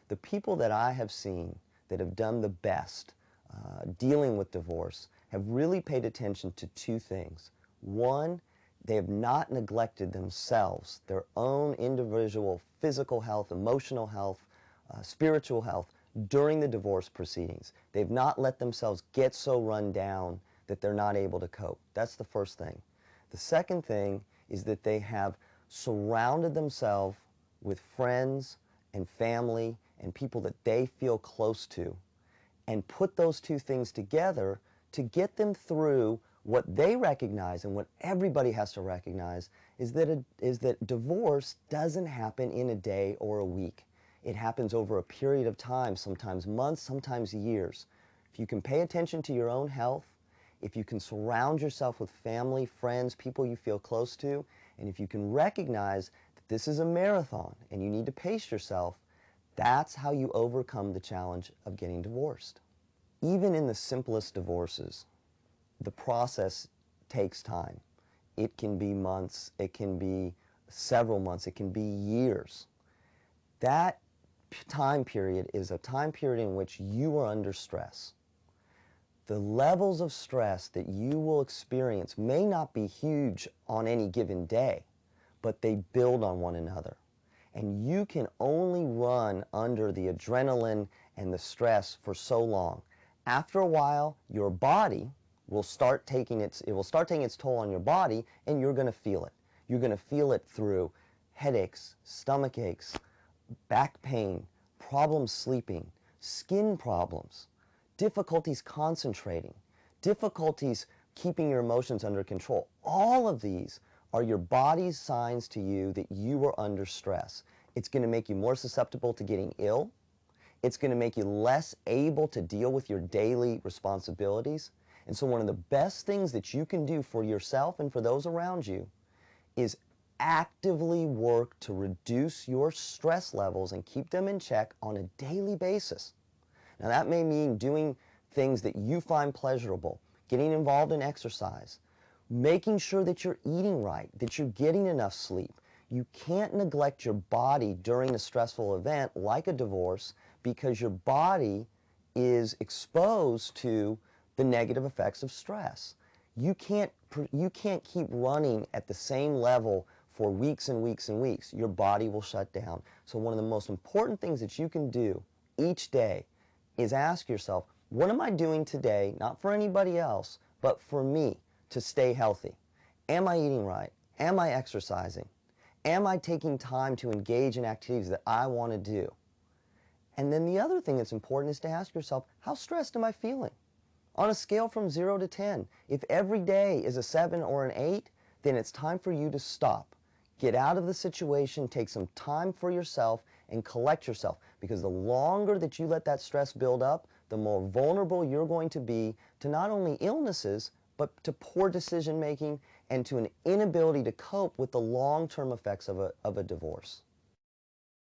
The people that I have seen that have done the best dealing with divorce have really paid attention to two things. One, they have not neglected themselves, their own individual physical health, emotional health, spiritual health during the divorce proceedings. They've not let themselves get so run down that they're not able to cope. That's the first thing. The second thing is that they have surrounded themselves with friends and family and people that they feel close to, and put those two things together to get them through what they recognize, and what everybody has to recognize, is that divorce doesn't happen in a day or a week. It happens over a period of time, sometimes months, sometimes years. If you can pay attention to your own health, if you can surround yourself with family, friends, people you feel close to, and if you can recognize that this is a marathon and you need to pace yourself, that's how you overcome the challenge of getting divorced. Even in the simplest divorces, the process takes time. It can be months, it can be several months, it can be years. That time period is a time period in which you are under stress. The levels of stress that you will experience may not be huge on any given day, but they build on one another. And you can only run under the adrenaline and the stress for so long. After a while, your body will start taking its toll on your body, and you're going to feel it. You're going to feel it through headaches, stomach aches, back pain, problems sleeping, skin problems, difficulties concentrating, difficulties keeping your emotions under control. All of these are your body's signs to you that you are under stress. It's going to make you more susceptible to getting ill. It's going to make you less able to deal with your daily responsibilities. And so one of the best things that you can do for yourself and for those around you is actively work to reduce your stress levels and keep them in check on a daily basis. Now that may mean doing things that you find pleasurable, getting involved in exercise, making sure that you're eating right, that you're getting enough sleep. You can't neglect your body during a stressful event like a divorce, because your body is exposed to the negative effects of stress. You can't keep running at the same level for weeks and weeks and weeks. Your body will shut down. So one of the most important things that you can do each day is ask yourself, what am I doing today, not for anybody else, but for me, to stay healthy? Am I eating right? Am I exercising? Am I taking time to engage in activities that I want to do? And then the other thing that's important is to ask yourself, how stressed am I feeling? On a scale from 0 to 10, if every day is a 7 or an 8, then it's time for you to stop. Get out of the situation, take some time for yourself, and collect yourself. Because the longer that you let that stress build up, the more vulnerable you're going to be to not only illnesses, but to poor decision making and to an inability to cope with the long-term effects of a divorce.